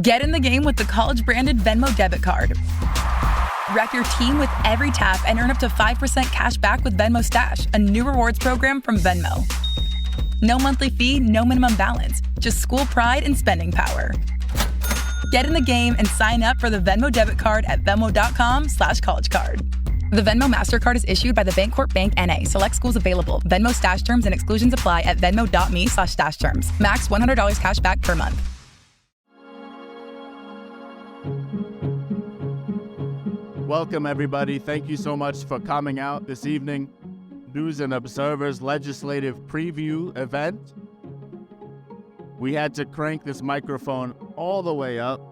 Get in the game with the college-branded Venmo debit card. Wrap your team with every tap and earn up to 5% cash back with Venmo Stash, a new rewards program from Venmo. No monthly fee, no minimum balance, just school pride and spending power. Get in the game and sign up for the Venmo debit card at venmo.com/collegecard. The Venmo MasterCard is issued by the Bancorp Bank N.A. Select schools available. Venmo Stash terms and exclusions apply at venmo.me/stash terms. Max $100 cash back per month. Welcome, everybody. Thank you so much for coming out this evening. News and Observer's legislative preview event. We had to crank this microphone all the way up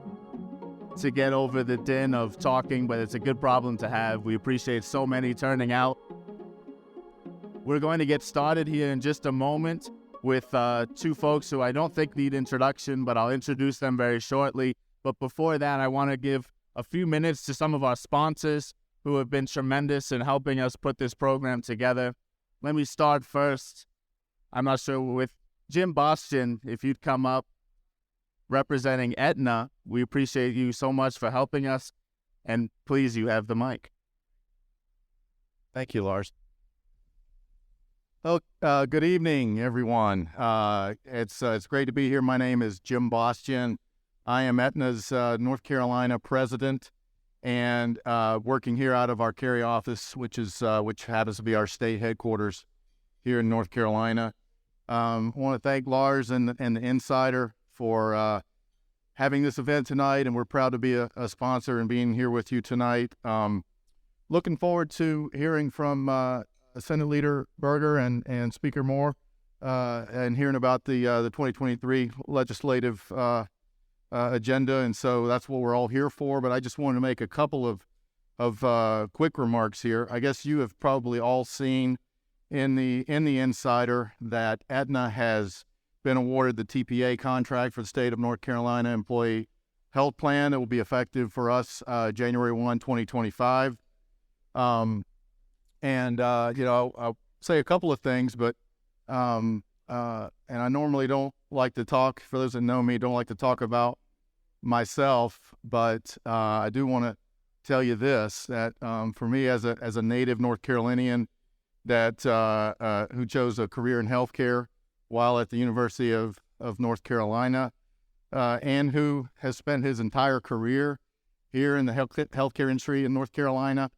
to get over the din of talking, but it's a good problem to have. We appreciate so many turning out. We're going to get started here in just a moment with two folks who I don't think need introduction, but I'll introduce them very shortly. But before that, I want to give a few minutes to some of our sponsors who have been tremendous in helping us put this program together. Let me start first, I'm not sure, with Jim Boston, if you'd come up, representing Aetna. We appreciate you so much for helping us, and please, you have the mic. Thank you, Lars. Good evening, everyone. It's great to be here. My name is Jim Boston. I am Aetna's North Carolina president, and working here out of our Cary office, which happens to be our state headquarters here in North Carolina. I want to thank Lars and the Insider for having this event tonight, and we're proud to be a sponsor and being here with you tonight. Looking forward to hearing from Senate Leader Berger and Speaker Moore and hearing about the 2023 legislative agenda, and so that's what we're all here for. But I just wanted to make a couple of quick remarks here. I guess you have probably all seen in the Insider that Aetna has been awarded the TPA contract for the state of North Carolina Employee Health Plan. It will be effective for us January 1, 2025. I'll say a couple of things, but and I normally don't like to talk, for those that know me, don't like to talk about myself, but I do want to tell you this, that for me as a native North Carolinian that who chose a career in healthcare while at the University of North Carolina, and who has spent his entire career here in the healthcare industry in North Carolina,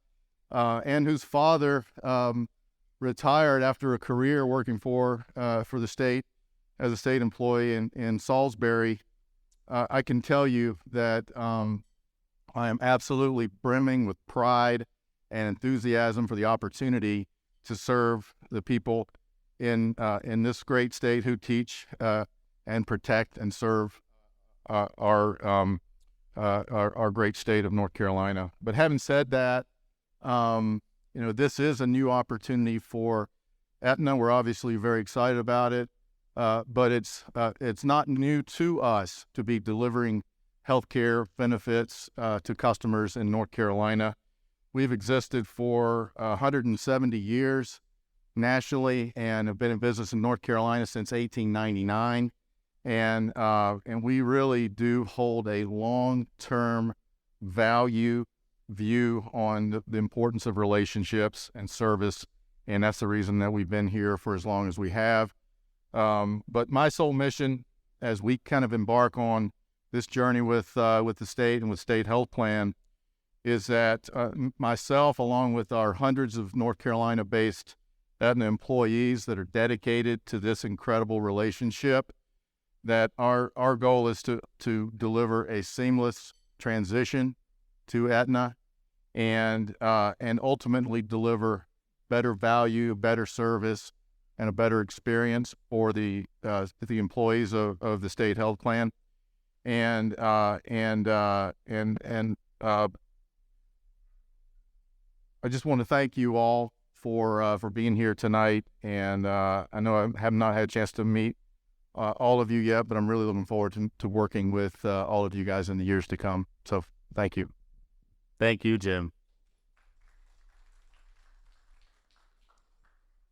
and whose father retired after a career working for the state as a state employee in Salisbury, I can tell you that I am absolutely brimming with pride and enthusiasm for the opportunity to serve the people in this great state who teach and protect and serve our great state of North Carolina. But having said that, this is a new opportunity for Aetna. We're obviously very excited about it, but it's not new to us to be delivering healthcare benefits to customers in North Carolina. We've existed for 170 years nationally and have been in business in North Carolina since 1899, and we really do hold a long-term view on the importance of relationships and service, and that's the reason that we've been here for as long as we have. But my sole mission, as we kind of embark on this journey with the state and with State Health Plan, is that myself, along with our hundreds of North Carolina-based Aetna employees that are dedicated to this incredible relationship, that our goal is to deliver a seamless transition to Aetna, and ultimately deliver better value, better service, and a better experience for the employees of the State Health Plan. I just want to thank you all for being here tonight, and I know I have not had a chance to meet all of you yet, but I'm really looking forward to working with all of you guys in the years to come. So thank you. Thank you, Jim.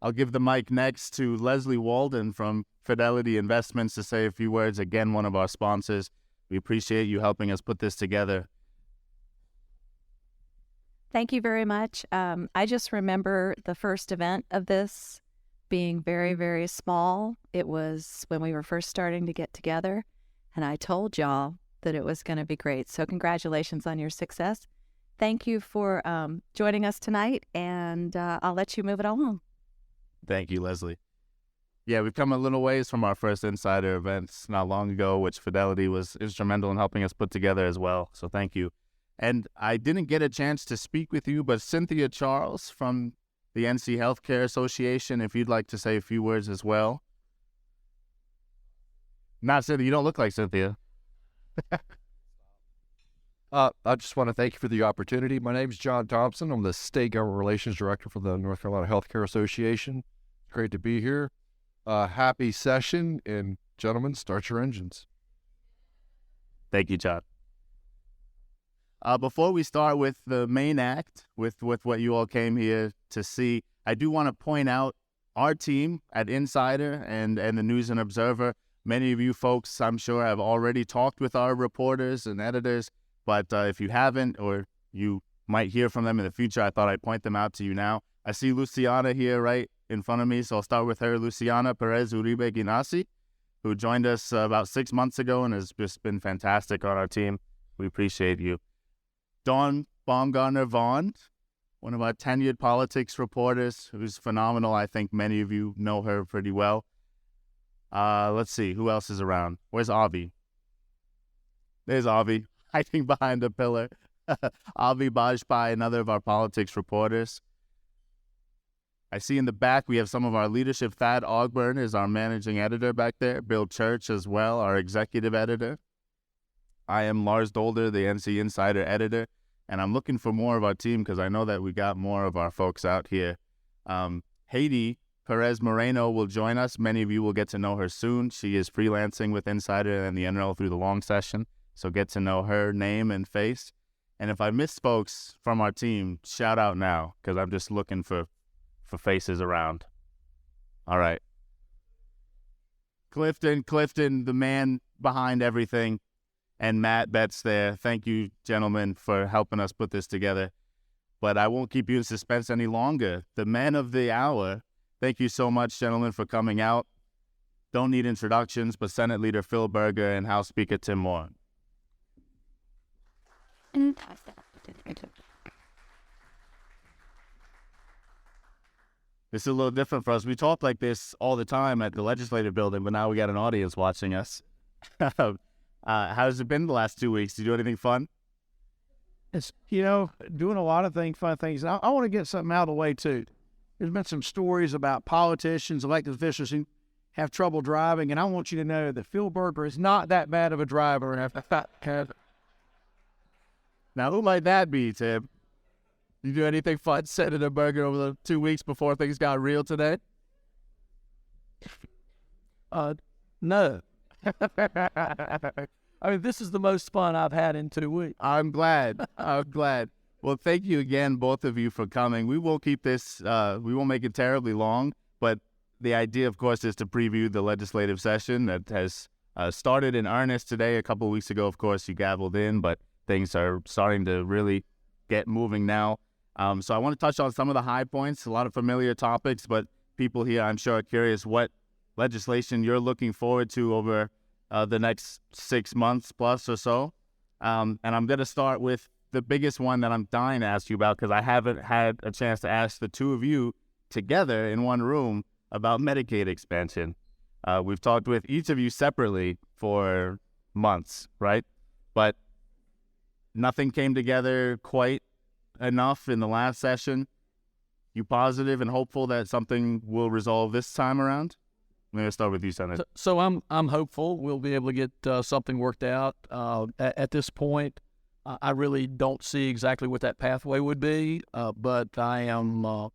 I'll give the mic next to Leslie Walden from Fidelity Investments to say a few words. Again, one of our sponsors. We appreciate you helping us put this together. Thank you very much. I just remember the first event of this being very, very small. It was when we were first starting to get together, and I told y'all that it was going to be great. So congratulations on your success. Thank you for joining us tonight, and I'll let you move it along. Thank you, Leslie. Yeah, we've come a little ways from our first Insider events not long ago, which Fidelity was instrumental in helping us put together as well. So thank you. And I didn't get a chance to speak with you, but Cynthia Charles from the NC Healthcare Association, if you'd like to say a few words as well. Not Cynthia, you don't look like Cynthia. I just want to thank you for the opportunity. My name is John Thompson. I'm the State Government Relations Director for the North Carolina Healthcare Association. Great to be here. Happy session, and gentlemen, start your engines. Thank you, John. Before we start with the main act, with what you all came here to see, I do want to point out our team at Insider and the News and Observer. Many of you folks, I'm sure, have already talked with our reporters and editors, but if you haven't, or you might hear from them in the future, I thought I'd point them out to you now. I see Luciana here right in front of me, so I'll start with her, Luciana Perez Uribe Ginasi, who joined us about 6 months ago and has just been fantastic on our team. We appreciate you. Dawn Baumgartner-Vaughn, one of our tenured politics reporters, who's phenomenal. I think many of you know her pretty well. Let's see, who else is around? Where's Avi? There's Avi, hiding behind a pillar. Avi Bajpai, another of our politics reporters. I see in the back we have some of our leadership. Thad Ogburn is our managing editor back there. Bill Church as well, our executive editor. I am Lars Dolder, the NC Insider editor, and I'm looking for more of our team because I know that we got more of our folks out here. Haiti Perez Moreno will join us. Many of you will get to know her soon. She is freelancing with Insider and the NRL through the long session, so get to know her name and face. And if I miss folks from our team, shout out now because I'm just looking for faces around. All right. Clifton, the man behind everything. And Matt Betts there. Thank you, gentlemen, for helping us put this together. But I won't keep you in suspense any longer. The man of the hour, thank you so much, gentlemen, for coming out. Don't need introductions, but Senate Leader Phil Berger and House Speaker Tim Moore. This is a little different for us. We talk like this all the time at the legislative building, but now we got an audience watching us. How's it been the last 2 weeks? Did you do anything fun? It's, doing a lot of fun things. I want to get something out of the way, too. There's been some stories about politicians, elected officials who have trouble driving, and I want you to know that Phil Berger is not that bad of a driver. Now, who might that be, Tim? You do anything fun Senator Berger over the 2 weeks before things got real today? No. I mean, this is the most fun I've had in 2 weeks. I'm glad. Well, thank you again, both of you, for coming. We won't keep this, we won't make it terribly long, but the idea, of course, is to preview the legislative session that has started in earnest today. A couple of weeks ago, of course, you gavelled in, but things are starting to really get moving now. So I want to touch on some of the high points, a lot of familiar topics, but people here, I'm sure, are curious what legislation you're looking forward to over the next 6 months plus or so. And I'm going to start with the biggest one that I'm dying to ask you about because I haven't had a chance to ask the two of you together in one room about Medicaid expansion. We've talked with each of you separately for months, right? But nothing came together quite enough in the last session. You positive and hopeful that something will resolve this time around? I'm going to start with you, Senator. So I'm hopeful we'll be able to get something worked out. At this point, I really don't see exactly what that pathway would be, but I am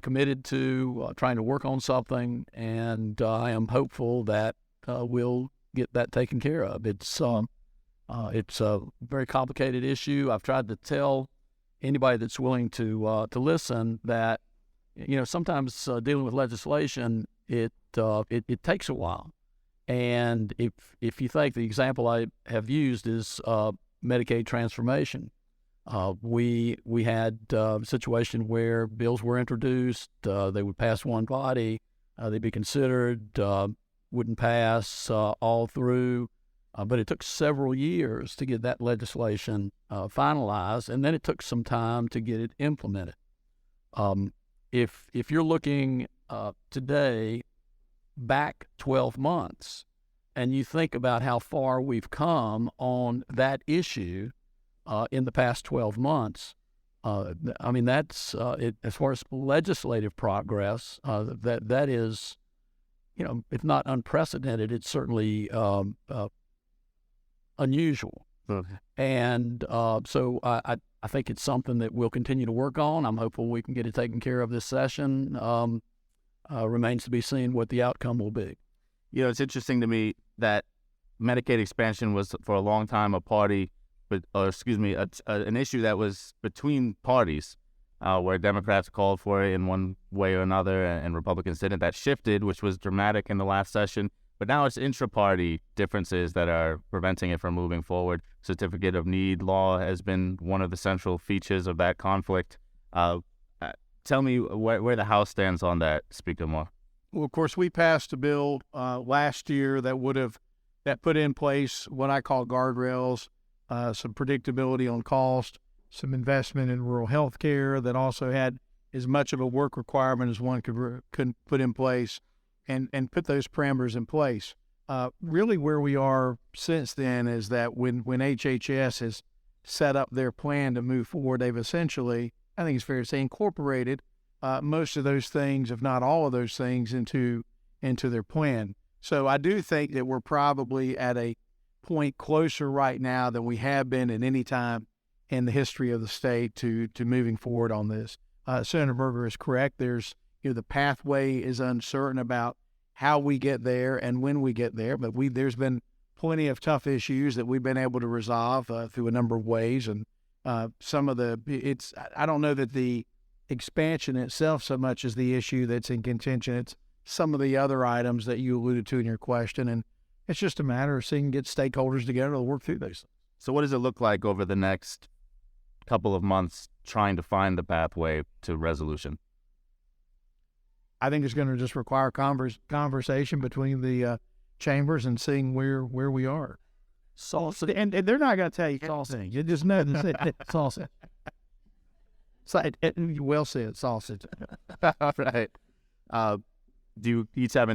committed to trying to work on something, and I am hopeful that we'll get that taken care of. It's a very complicated issue. I've tried to tell anybody that's willing to listen that, sometimes dealing with legislation, it takes a while. And if you think the example I have used is Medicaid transformation, we had a situation where bills were introduced, they would pass one body, they'd be considered, wouldn't pass all through, but it took several years to get that legislation finalized, and then it took some time to get it implemented. If you're looking today back 12 months, and you think about how far we've come on that issue in the past 12 months, I mean, that's as far as legislative progress, that is, if not unprecedented, it's certainly unusual. And so I think it's something that we'll continue to work on. I'm hopeful we can get it taken care of this session. Remains to be seen what the outcome will be. It's interesting to me that Medicaid expansion was for a long time an issue that was between parties, where Democrats called for it in one way or another, and Republicans didn't. That shifted, which was dramatic in the last session. But now it's intra-party differences that are preventing it from moving forward. Certificate of Need law has been one of the central features of that conflict. Tell me where the House stands on that, Speaker Moore. Well, of course, we passed a bill last year that put in place what I call guardrails, some predictability on cost, some investment in rural health care that also had as much of a work requirement as one could put in place, and put those parameters in place. Really where we are since then is that when HHS has set up their plan to move forward, they've essentially, I think it's fair to say, incorporated most of those things, if not all of those things, into their plan. So I do think that we're probably at a point closer right now than we have been at any time in the history of the state to moving forward on this. Senator Berger is correct. There's, the pathway is uncertain about how we get there and when we get there, but there's been plenty of tough issues that we've been able to resolve through a number of ways. And I don't know that the expansion itself so much as the issue that's in contention. It's some of the other items that you alluded to in your question, and it's just a matter of seeing get stakeholders together to work through those. So what does it look like over the next couple of months trying to find the pathway to resolution? I think it's going to just require conversation between the chambers and seeing where we are. Sausage. And they're not going to tell you sausage. You just know it's sausage. Well said, sausage. All right. Do you each have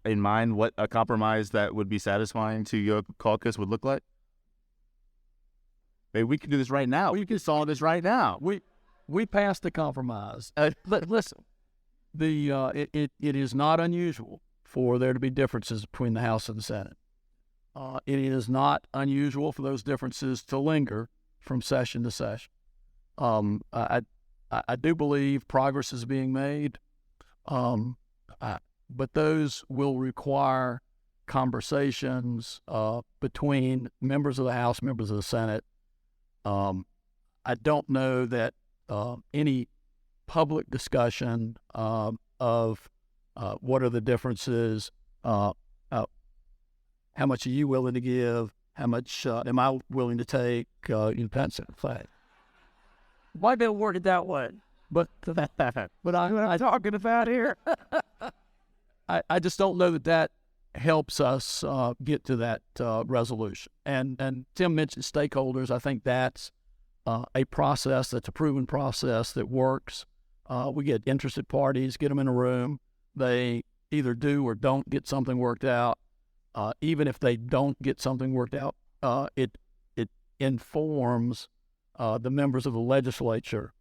in mind what a compromise that would be satisfying to your caucus would look like? Maybe we can do this right now. We can solve this right now. We passed the compromise. Listen, it is not unusual for there to be differences between the House and the Senate. It is not unusual for those differences to linger from session to session. I do believe progress is being made, but those will require conversations between members of the House, members of the Senate. I don't know that any public discussion of what are the differences, how much are you willing to give, how much am I willing to take, depends on the fact. Why been worded that way? But I'm talking about here. I just don't know that helps us get to that resolution. And Tim mentioned stakeholders. I think that's a process that's a proven process that works. We get interested parties, get them in a room. They either do or don't get something worked out. Even if they don't get something worked out, it informs the members of the legislature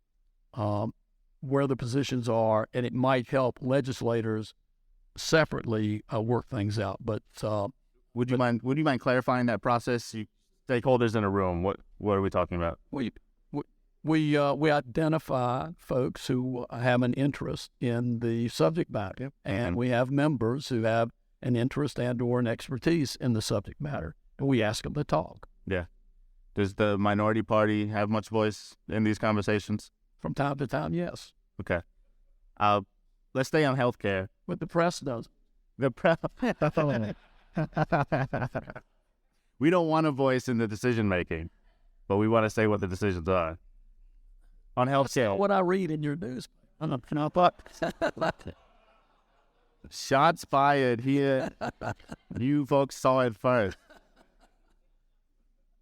where the positions are, and it might help legislators separately work things out. But would you mind clarifying that process? Stakeholders in a room. What are we talking about? We identify folks who have an interest in the subject matter, and we have members who have an interest and/or an expertise in the subject matter, and we ask them to talk. Yeah. Does the minority party have much voice in these conversations? From time to time, yes. Okay. Let's stay on healthcare. But the press does. The press. We don't want a voice in the decision making, but we want to say what the decisions are. On healthcare. What I read in your news. Shots fired here. You folks saw it first.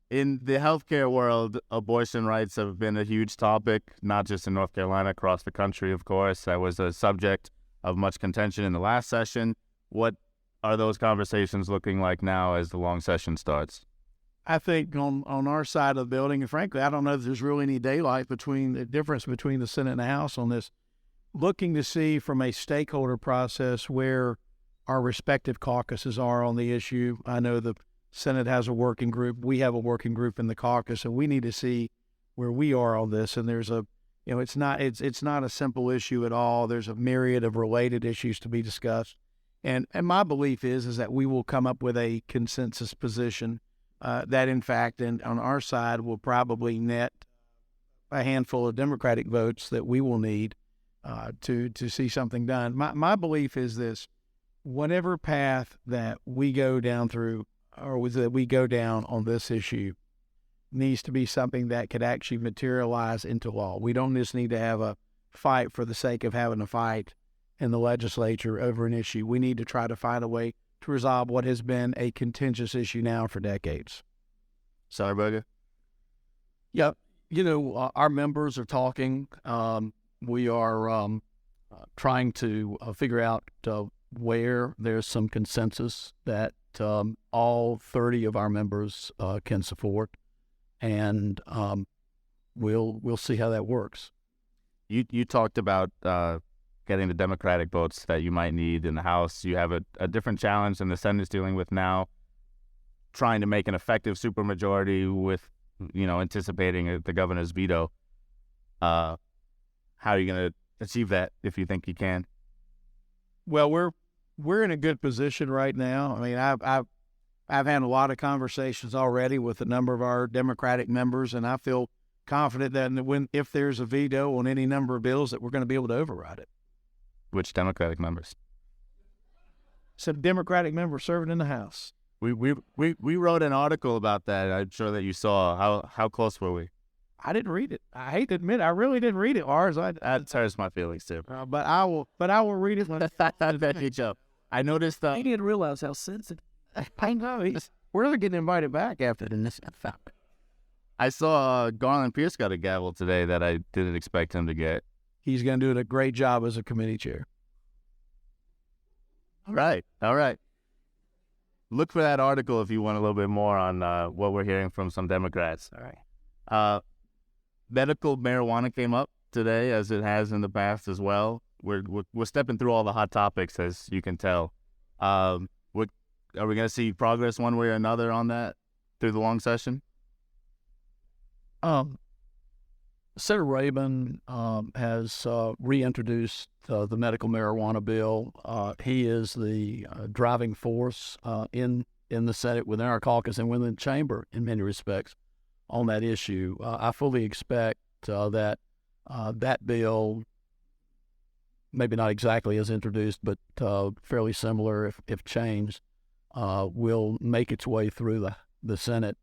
In the healthcare world, abortion rights have been a huge topic, not just in North Carolina, across the country, of course. That was a subject of much contention in the last session. What are those conversations looking like now as the long session starts? I think on our side of the building, and frankly, I don't know if there's really any daylight between the difference between the Senate and the House on this, looking to see from a stakeholder process where our respective caucuses are on the issue. I know the Senate has a working group. We have a working group in the caucus, and we need to see where we are on this. And there's it's not a simple issue at all. There's a myriad of related issues to be discussed. And my belief is that we will come up with a consensus position that, in fact, and on our side, will probably net a handful of Democratic votes that we will need to see something done. My belief is this: whatever path that we go down through, or that we go down on this issue, needs to be something that could actually materialize into law. We don't just need to have a fight for the sake of having a fight in the legislature over an issue. We need to try to find a way to resolve what has been a contentious issue now for decades. Sorry, Berger? Yeah, our members are talking. We are trying to figure out where there's some consensus that all 30 of our members can support, and we'll see how that works. You talked about getting the Democratic votes that you might need in the House. You have a different challenge than the Senate is dealing with now, trying to make an effective supermajority with, anticipating the governor's veto. How are you going to achieve that if you think you can? Well, we're in a good position right now. I mean, I've had a lot of conversations already with a number of our Democratic members, and I feel confident that if there's a veto on any number of bills, that we're going to be able to override it. Which Democratic members? Some Democratic members serving in the House. We wrote an article about that. I'm sure that you saw. How close were we? I didn't read it. I hate to admit, I really didn't read it, Lars. That hurts my feelings too. But I will read it. I noticed. I didn't realize how sensitive. I know. We're getting invited back after this. I saw Garland Pierce got a gavel today that I didn't expect him to get. He's going to do a great job as a committee chair. All right. Look for that article if you want a little bit more on what we're hearing from some Democrats. All right. Medical marijuana came up today, as it has in the past as well. We're stepping through all the hot topics, as you can tell. Are we going to see progress one way or another on that through the long session? Senator Rabin has reintroduced the medical marijuana bill. He is the driving force in the Senate, within our caucus, and within the chamber in many respects on that issue. I fully expect that that bill, maybe not exactly as introduced, but fairly similar if changed, will make its way through the Senate.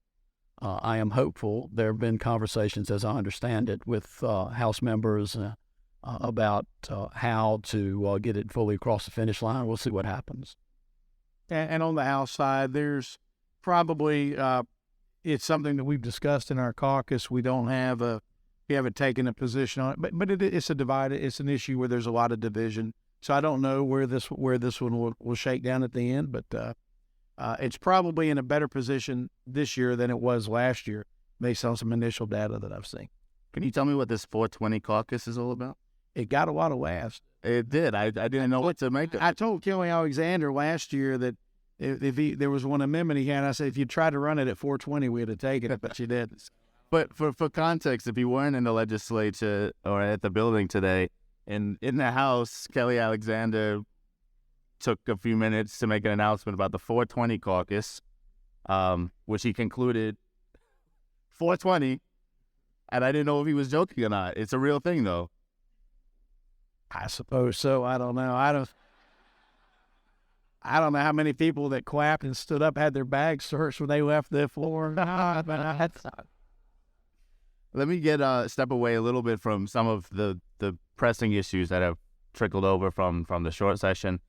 I am hopeful. There have been conversations, as I understand it, with House members about how to get it fully across the finish line. We'll see what happens. And on the House side, there's probably it's something that we've discussed in our caucus. We haven't taken a position on it, but it's it's an issue where there's a lot of division. So I don't know where this one will shake down at the end, but it's probably in a better position this year than it was last year, based on some initial data that I've seen. Can you tell me what this 420 caucus is all about? It got a lot of laughs. It did. I didn't know what to make of it. I told Kelly Alexander last year that if there was one amendment he had, I said, if you tried to run it at 420, we'd have taken it, but you didn't. But for context, if you weren't in the legislature or at the building today, in the House, Kelly Alexander took a few minutes to make an announcement about the 420 caucus, which he concluded 420, and I didn't know if he was joking or not. It's a real thing, though. I suppose so. I don't know. I don't know how many people that clapped and stood up had their bags searched when they left the floor. Let me step away a little bit from some of the pressing issues that have trickled over from the short session.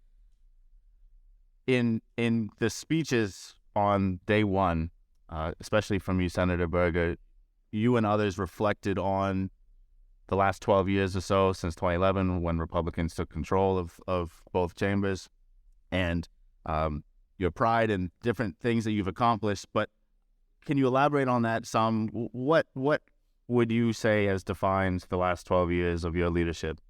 In the speeches on day one, especially from you, Senator Berger, you and others reflected on the last 12 years or so since 2011, when Republicans took control of both chambers, and your pride and different things that you've accomplished. But can you elaborate on that some? What would you say has defined the last 12 years of your leadership?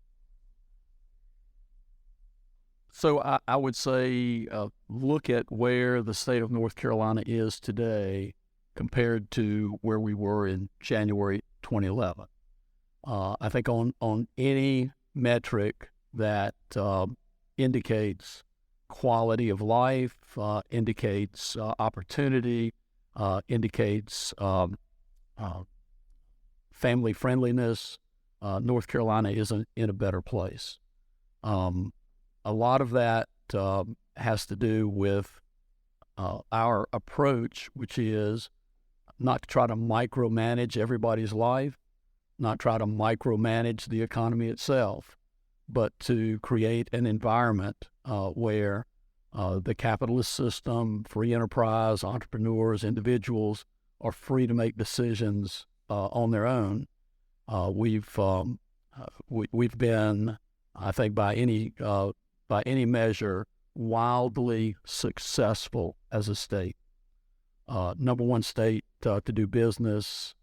So I would say look at where the state of North Carolina is today compared to where we were in January 2011. I think on any metric that indicates quality of life, indicates opportunity, indicates family friendliness, North Carolina is in a better place. A lot of that has to do with our approach, which is not to try to micromanage everybody's life, not try to micromanage the economy itself, but to create an environment where the capitalist system, free enterprise, entrepreneurs, individuals are free to make decisions on their own. We've been, I think, by any measure, wildly successful as a state. Number one state to do business,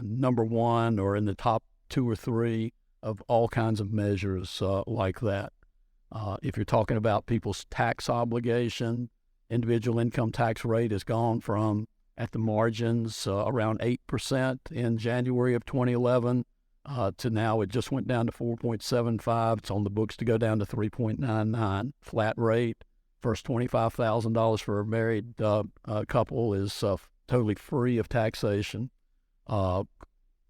number one or in the top 2 or 3 of all kinds of measures like that. If you're talking about people's tax obligation, individual income tax rate has gone from, at the margins, around 8% in January of 2011 to now it just went down to 4.75. It's on the books to go down to 3.99. Flat rate. First $25,000 for a married couple is totally free of taxation.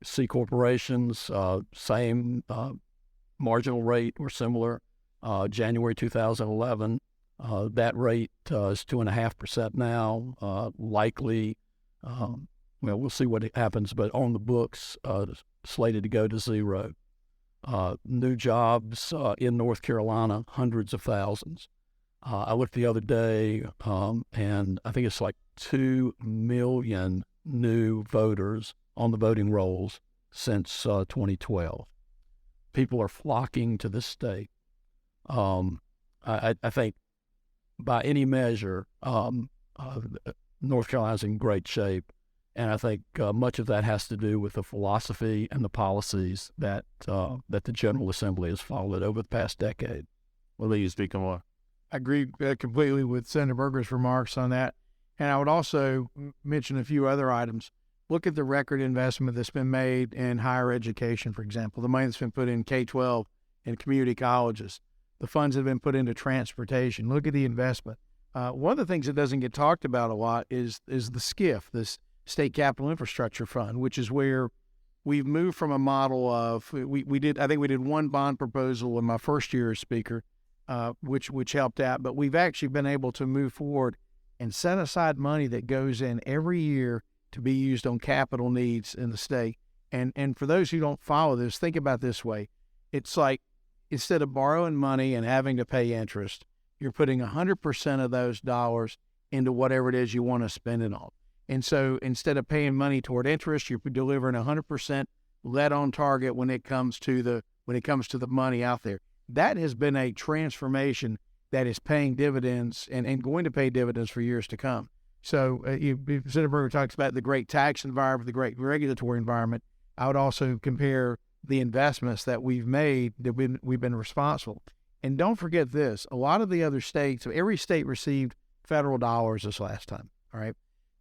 C corporations, same marginal rate or similar. January 2011, that rate is 2.5% now. Likely, we'll see what happens, but on the books, slated to go to 0. New jobs in North Carolina, hundreds of thousands. I looked the other day, and I think it's like 2 million new voters on the voting rolls since 2012. People are flocking to this state. I think by any measure, North Carolina's in great shape, and I think much of that has to do with the philosophy and the policies that the General Assembly has followed over the past decade. We'll let you speak more. I agree completely with Senator Berger's remarks on that. And I would also mention a few other items. Look at the record investment that's been made in higher education, for example, the money that's been put in K-12 and community colleges, the funds that have been put into transportation. Look at the investment. One of the things that doesn't get talked about a lot is the SCIF, this State Capital Infrastructure Fund, which is where we've moved from a model of, I think we did one bond proposal in my first year as Speaker, which helped out. But we've actually been able to move forward and set aside money that goes in every year to be used on capital needs in the state. And for those who don't follow this, think about it this way. It's like instead of borrowing money and having to pay interest, you're putting 100% of those dollars into whatever it is you want to spend it on. And so instead of paying money toward interest, you're delivering 100% lead on target when it comes to the money out there. That has been a transformation that is paying dividends and going to pay dividends for years to come. So Senator Berger talks about the great tax environment, the great regulatory environment. I would also compare the investments that we've made, that we've been responsible. And don't forget this, a lot of the other states, every state received federal dollars this last time, all right?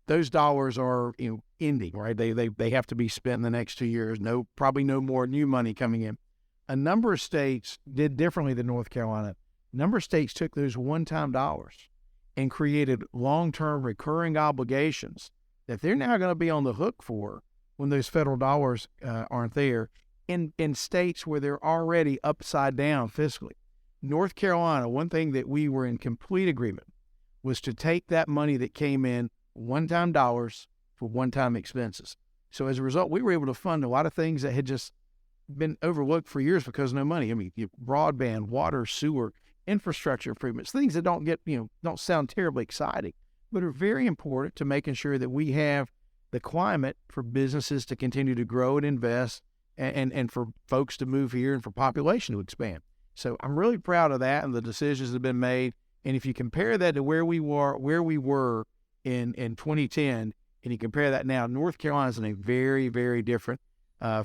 Those dollars are ending, right? They have to be spent in the next 2 years. Probably no more new money coming in. A number of states did differently than North Carolina. A number of states took those one-time dollars and created long-term recurring obligations that they're now going to be on the hook for when those federal dollars aren't there in states where they're already upside down fiscally. North Carolina, one thing that we were in complete agreement was to take that money that came in one-time dollars for one-time expenses. So as a result, we were able to fund a lot of things that had just been overlooked for years because of no money. I mean, broadband, water, sewer, infrastructure improvements, things that don't sound terribly exciting, but are very important to making sure that we have the climate for businesses to continue to grow and invest and for folks to move here and for population to expand. So I'm really proud of that and the decisions that have been made. And if you compare that to where we were in 2010, and you compare that now, North Carolina is in a very, very different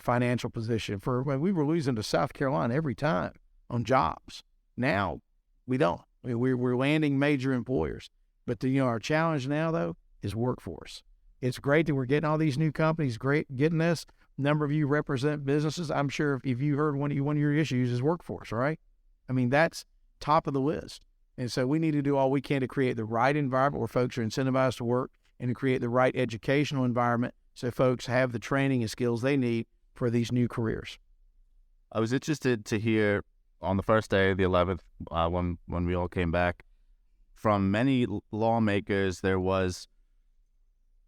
financial position. For when we were losing to South Carolina every time on jobs, now we don't. I mean, we're landing major employers. But our challenge now though is workforce. It's great that we're getting all these new companies. Great getting this. Number of you represent businesses. I'm sure if you heard one of your issues is workforce, right? I mean, that's top of the list. And so we need to do all we can to create the right environment where folks are incentivized to work and to create the right educational environment so folks have the training and skills they need for these new careers. I was interested to hear on the first day, the 11th, when we all came back, from many lawmakers, there was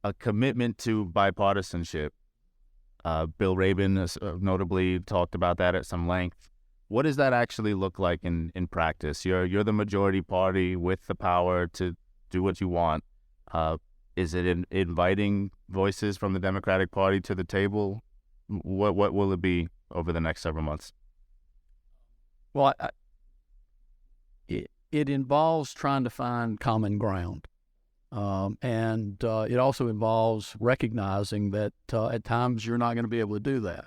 a commitment to bipartisanship. Bill Rabin notably talked about that at some length. What does that actually look like in practice? You're the majority party with the power to do what you want. Is it inviting voices from the Democratic Party to the table? What will it be over the next several months? Well, it involves trying to find common ground. And it also involves recognizing that at times you're not going to be able to do that.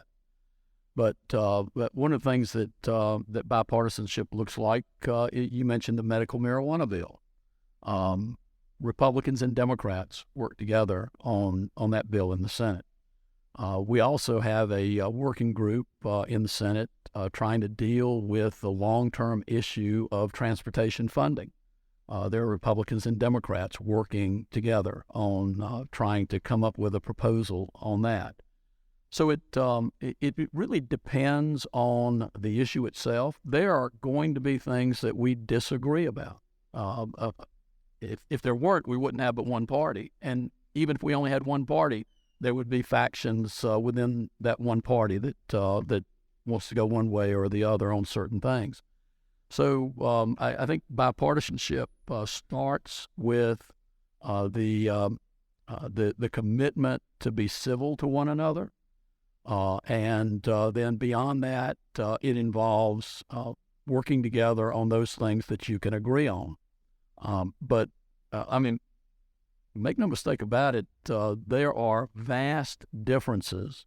But one of the things that bipartisanship looks like, you mentioned the medical marijuana bill. Republicans and Democrats work together on that bill in the Senate. We also have a working group in the Senate trying to deal with the long-term issue of transportation funding. There are Republicans and Democrats working together on trying to come up with a proposal on that. So it really depends on the issue itself. There are going to be things that we disagree about. If there weren't, we wouldn't have but one party. And even if we only had one party, there would be factions within that one party that wants to go one way or the other on certain things. So I think bipartisanship starts with the commitment to be civil to one another, and then beyond that, it involves working together on those things that you can agree on. But make no mistake about it, there are vast differences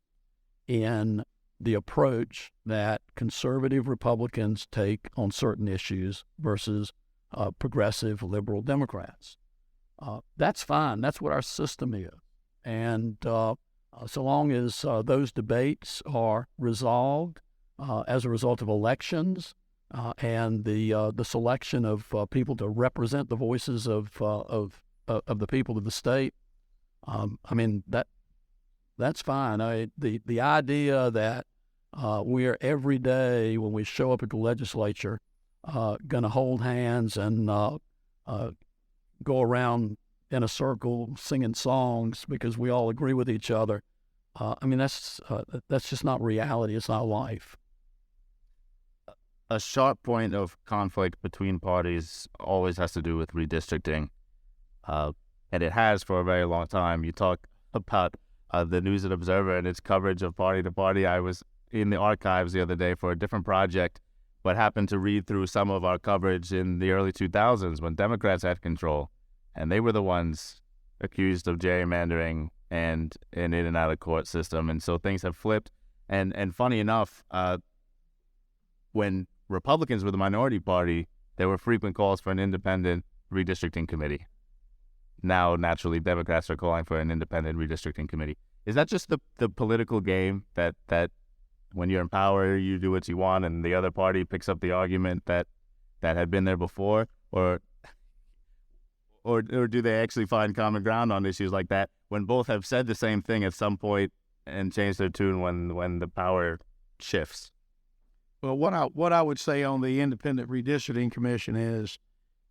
in the approach that conservative Republicans take on certain issues versus progressive liberal Democrats. That's fine. That's what our system is. And so long as those debates are resolved as a result of elections and the selection of people to represent the voices of the people of the state, that's fine. The idea that we are every day when we show up at the legislature going to hold hands and go around in a circle singing songs because we all agree with each other. That's just not reality. It's not life. A sharp point of conflict between parties always has to do with redistricting, and it has for a very long time. You talk about the News and Observer and its coverage of party to party. I was in the archives the other day for a different project, but happened to read through some of our coverage in the early 2000s when Democrats had control, and they were the ones accused of gerrymandering and an in and out of court system. And so things have flipped. And funny enough, when Republicans were the minority party, there were frequent calls for an independent redistricting committee. Now, naturally, Democrats are calling for an independent redistricting committee. Is that just the political game that when you're in power, you do what you want and the other party picks up the argument that had been there before? Or do they actually find common ground on issues like that when both have said the same thing at some point and changed their tune when the power shifts? Well, what I would say on the Independent Redistricting Commission is,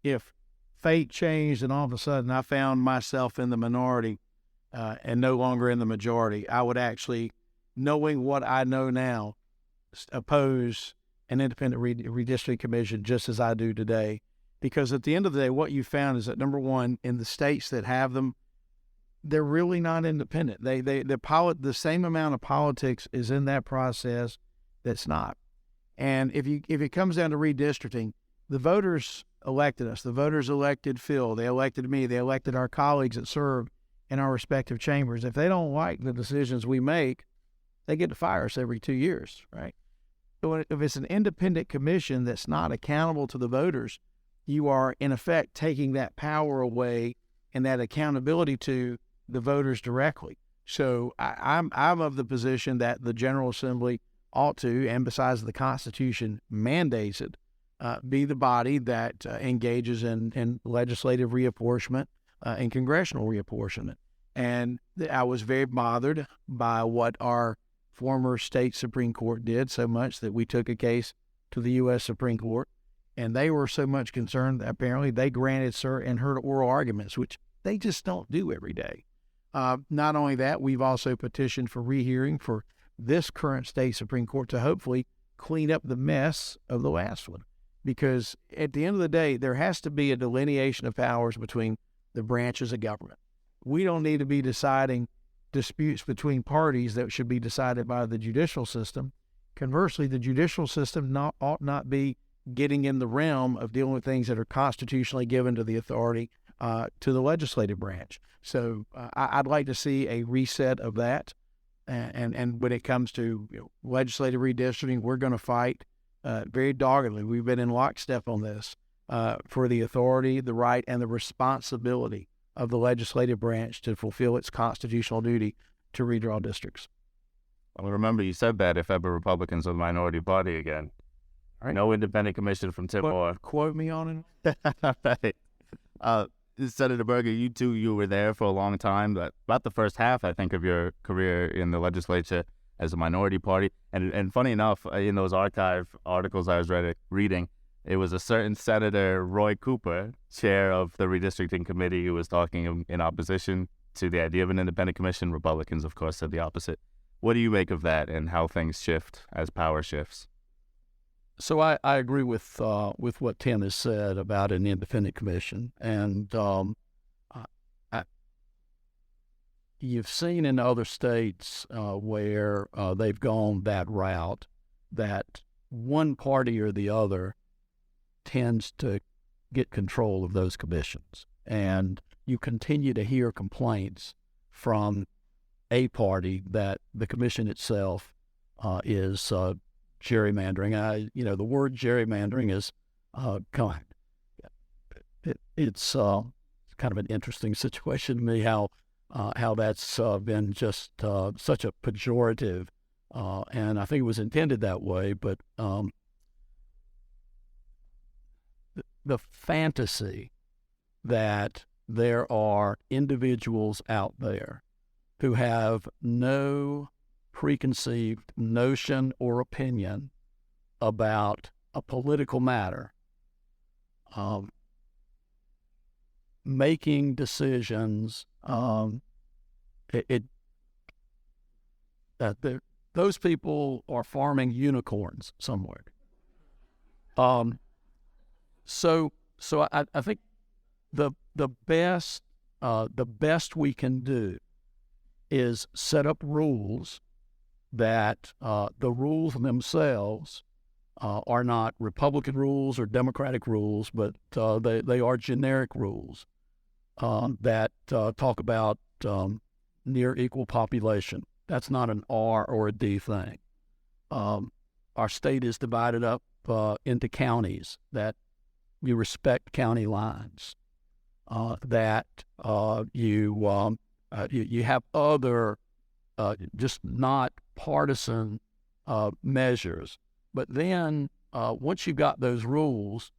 if fate changed and all of a sudden I found myself in the minority and no longer in the majority, I would actually, knowing what I know now, oppose an Independent Redistricting Commission just as I do today. Because at the end of the day, what you found is that, number one, in the states that have them, they're really not independent. The same amount of politics is in that process that's not. And if it comes down to redistricting, the voters elected us. The voters elected Phil. They elected me. They elected our colleagues that serve in our respective chambers. If they don't like the decisions we make, they get to fire us every 2 years, right? So if it's an independent commission that's not accountable to the voters, you are, in effect, taking that power away and that accountability to the voters directly. So I'm of the position that the General Assembly ought to, and besides the Constitution mandates it, be the body that engages in legislative reapportionment and congressional reapportionment. And I was very bothered by what our former state Supreme Court did, so much that we took a case to the U.S. Supreme Court, and they were so much concerned that apparently they granted cert and heard oral arguments, which they just don't do every day. Not only that, we've also petitioned for rehearing for this current state Supreme Court to hopefully clean up the mess of the last one. Because at the end of the day, there has to be a delineation of powers between the branches of government. We don't need to be deciding disputes between parties that should be decided by the judicial system. Conversely, the judicial system ought not be getting in the realm of dealing with things that are constitutionally given to the authority to the legislative branch. So I'd like to see a reset of that. And when it comes to legislative redistricting, we're going to fight very doggedly. We've been in lockstep on this for the authority, the right, and the responsibility of the legislative branch to fulfill its constitutional duty to redraw districts. Well, remember, you said that if ever Republicans are the minority party again. Right. No independent commission from Tim Moore. Quote me on it. Right. Senator Berger, you were there for a long time, about the first half, I think, of your career in the legislature as a minority party. And funny enough, in those archive articles I was reading, it was a certain Senator Roy Cooper, chair of the redistricting committee, who was talking in opposition to the idea of an independent commission. Republicans, of course, said the opposite. What do you make of that and how things shift as power shifts? So I agree with what Tim has said about an independent commission, and you've seen in other states where they've gone that route, that one party or the other tends to get control of those commissions, and you continue to hear complaints from a party that the commission itself is gerrymandering. The word gerrymandering is it's kind of an interesting situation to me, how that's been just such a pejorative, and I think it was intended that way, but the fantasy that there are individuals out there who have no preconceived notion or opinion about a political matter, making decisions, those people are farming unicorns somewhere. So I think the best we can do is set up rules that the rules themselves are not Republican rules or Democratic rules, but they are generic rules that talk about near equal population. That's not an R or a D thing. Our state is divided up into counties, that you respect county lines, that you have other just not partisan measures. But then once you've got those rules,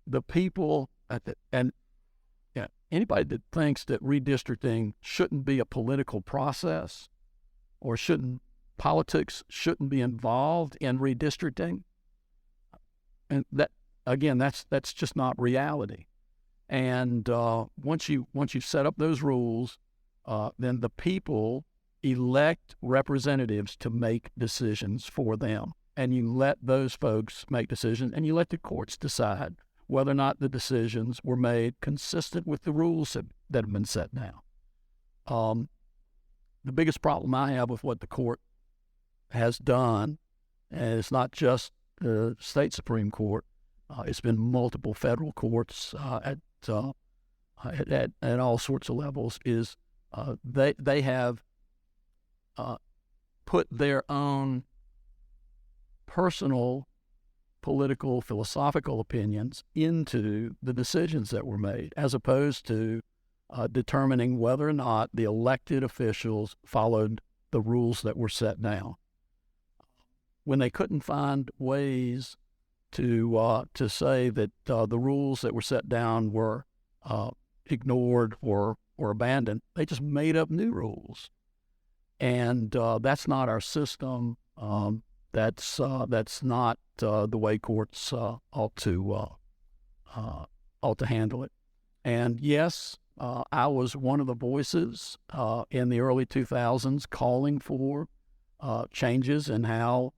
the people anybody that thinks that redistricting shouldn't be a political process, or politics shouldn't be involved in redistricting, and that again, that's just not reality. And once you set up those rules, then the people elect representatives to make decisions for them, and you let those folks make decisions, and you let the courts decide whether or not the decisions were made consistent with the rules that have been set down. The biggest problem I have with what the court has done, and it's not just the state Supreme Court, it's been multiple federal courts at all sorts of levels, is they have put their own personal political, philosophical opinions into the decisions that were made, as opposed to determining whether or not the elected officials followed the rules that were set down. When they couldn't find ways to say that the rules that were set down were ignored or abandoned, they just made up new rules, and that's not our system. That's not the way courts ought to handle it. And yes, I was one of the voices in the early 2000s calling for changes in how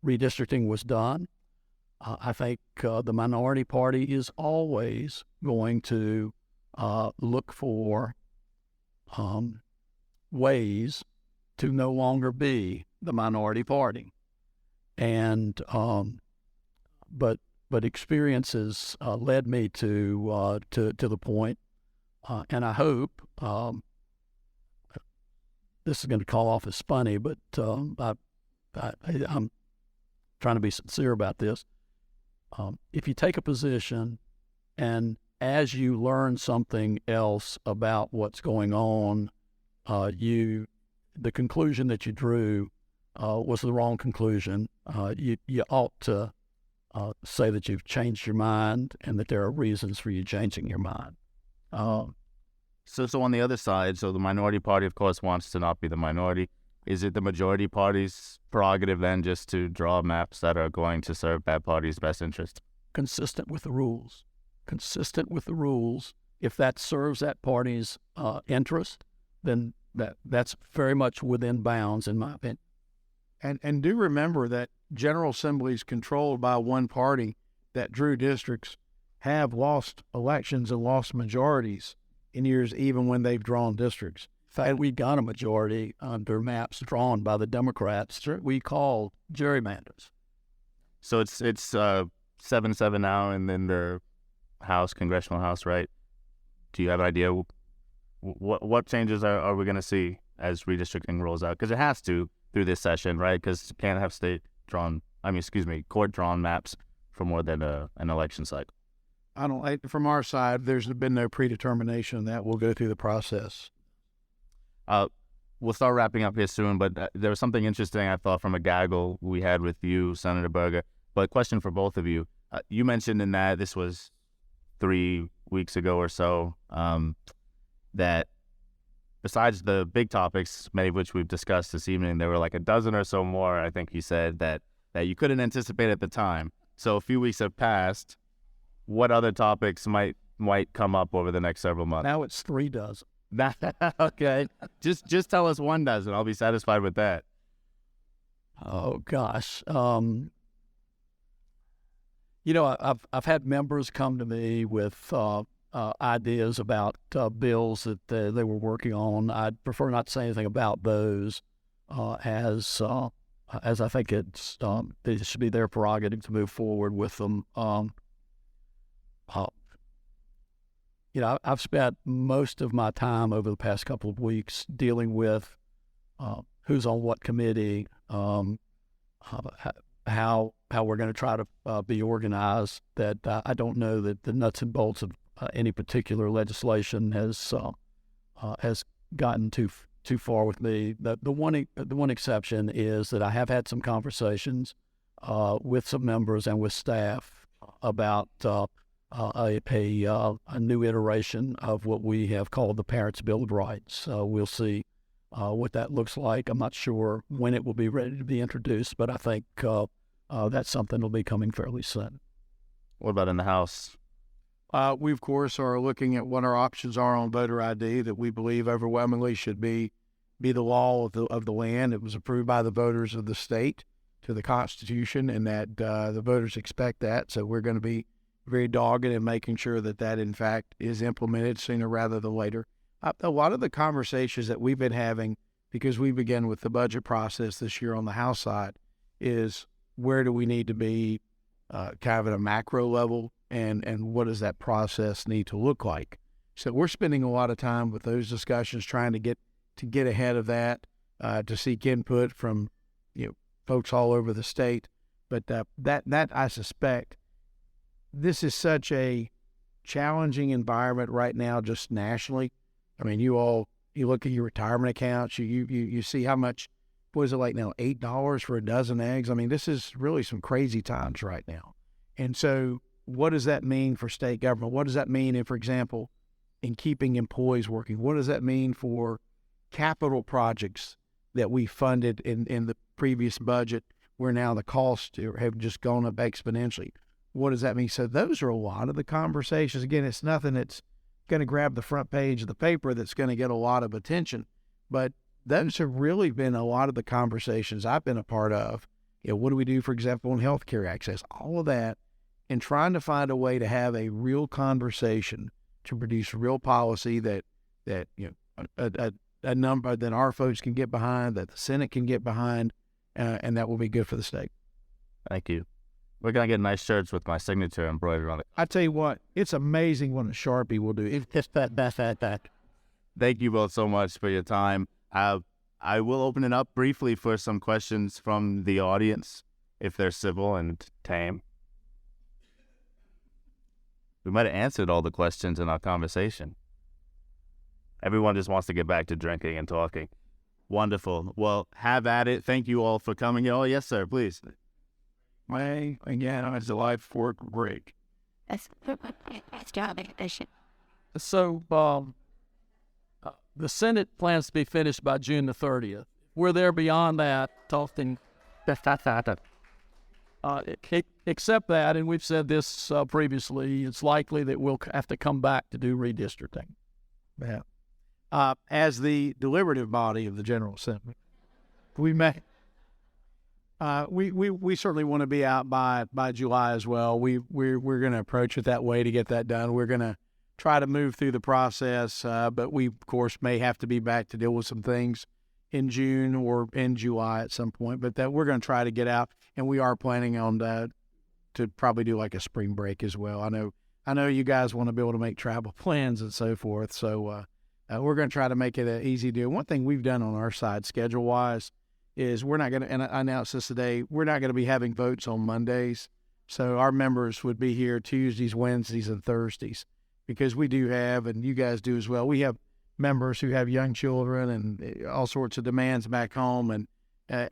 redistricting was done. I think the minority party is always going to look for ways to no longer be the minority party, and but experiences led me to the point, and I hope this is going to call off as funny, but I'm trying to be sincere about this. If you take a position and as you learn something else about what's going on, the conclusion that you drew was the wrong conclusion, you ought to say that you've changed your mind and that there are reasons for you changing your mind. So on the other side, so the minority party, of course, wants to not be the minority. Is it the majority party's prerogative then just to draw maps that are going to serve that party's best interest? Consistent with the rules. Consistent with the rules. If that serves that party's interest, then that's very much within bounds, in my opinion. And do remember that General Assemblies controlled by one party that drew districts have lost elections and lost majorities in years even when they've drawn districts. In fact, we got a majority under maps drawn by the Democrats. We called gerrymanders. So it's 7-7 now, and then the Congressional House, right? Do you have an idea what changes are we going to see as redistricting rolls out? Because it has to through this session, right? Because you can't have court-drawn maps for more than an election cycle. From our side, there's been no predetermination that we'll go through the process. We'll start wrapping up here soon, but there was something interesting I thought from a gaggle we had with you, Senator Berger. But question for both of you. You mentioned in that, this was 3 weeks ago or so, that besides the big topics, many of which we've discussed this evening, there were like a dozen or so more, I think you said, that you couldn't anticipate at the time. So a few weeks have passed. What other topics might come up over the next several months? Now it's 3 dozen. Okay. Just tell us 1 dozen. I'll be satisfied with that. Oh, gosh. I've had members come to me with ideas about bills that they were working on. I'd prefer not to say anything about those, as I think it should be their prerogative to move forward with them. I've spent most of my time over the past couple of weeks dealing with who's on what committee, how we're going to try to be organized. That I don't know that the nuts and bolts of any particular legislation has gotten too far with me. The one exception is that I have had some conversations with some members and with staff about a new iteration of what we have called the Parents' Bill of Rights. We'll see what that looks like. I'm not sure when it will be ready to be introduced, but I think that's something that'll be coming fairly soon. What about in the House? We, of course, are looking at what our options are on voter ID that we believe overwhelmingly should be the law of the land. It was approved by the voters of the state to the Constitution, and that the voters expect that. So we're going to be very dogged in making sure that, in fact, is implemented sooner rather than later. A lot of the conversations that we've been having, because we began with the budget process this year on the House side, is where do we need to be kind of at a macro level, and what does that process need to look like? So we're spending a lot of time with those discussions, trying to get ahead of that, to seek input from folks all over the state. But that I suspect, this is such a challenging environment right now, just nationally. I mean, you look at your retirement accounts, you see how much, what is it like now, $8 for a dozen eggs? I mean, this is really some crazy times right now. And so what does that mean for state government? What does that mean, for example, in keeping employees working? What does that mean for capital projects that we funded in the previous budget, where now the costs have just gone up exponentially? What does that mean? So those are a lot of the conversations. Again, it's nothing that's going to grab the front page of the paper that's going to get a lot of attention, but those have really been a lot of the conversations I've been a part of. What do we do, for example, on healthcare access? All of that, and trying to find a way to have a real conversation to produce real policy that a number that our folks can get behind, that the Senate can get behind, and that will be good for the state. Thank you. We're going to get nice shirts with my signature embroidered on it. I tell you what, it's amazing what a Sharpie will do. It's just that. Thank you both so much for your time. I will open it up briefly for some questions from the audience, if they're civil and tame. We might have answered all the questions in our conversation. Everyone just wants to get back to drinking and talking. Wonderful. Well, have at it. Thank you all for coming. Oh, yes, sir, please. Again, on July 4th break. That's job edition. So the Senate plans to be finished by June the 30th. We're there beyond that, talking. Except that, and we've said this previously, it's likely that we'll have to come back to do redistricting. Yeah. As the deliberative body of the General Assembly, we may. We certainly want to be out by July as well. We're going to approach it that way to get that done. We're going to try to move through the process, but we of course may have to be back to deal with some things in June or in July at some point. But that we're going to try to get out, and we are planning on that to probably do like a spring break as well. I know you guys want to be able to make travel plans and so forth. So we're going to try to make it an easy deal. One thing we've done on our side, schedule wise, is we're not going to, and I announced this today, we're not going to be having votes on Mondays. So our members would be here Tuesdays, Wednesdays, and Thursdays, because we do have, and you guys do as well, we have members who have young children and all sorts of demands back home. And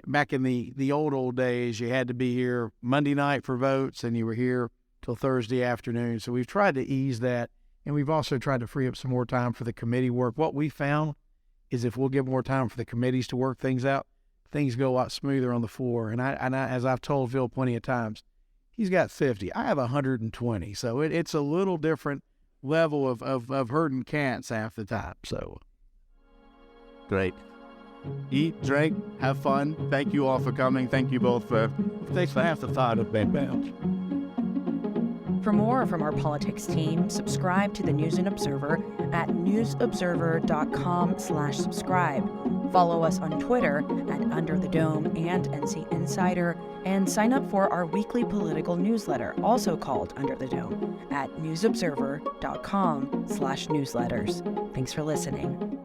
back in the old days, you had to be here Monday night for votes, and you were here till Thursday afternoon. So we've tried to ease that, and we've also tried to free up some more time for the committee work. What we found is if we'll give more time for the committees to work things out, things go a lot smoother on the floor. And I, as I've told Phil plenty of times, he's got 50. I have 120. So it's a little different level of herding cats half the time. So great. Eat, drink, have fun. Thank you all for coming. Thank you both for half the thought of Ben Bounce. For more from our politics team, subscribe to the News and Observer at newsobserver.com/subscribe. Follow us on Twitter at Under the Dome and NC Insider, and sign up for our weekly political newsletter, also called Under the Dome, at newsobserver.com/newsletters. Thanks for listening.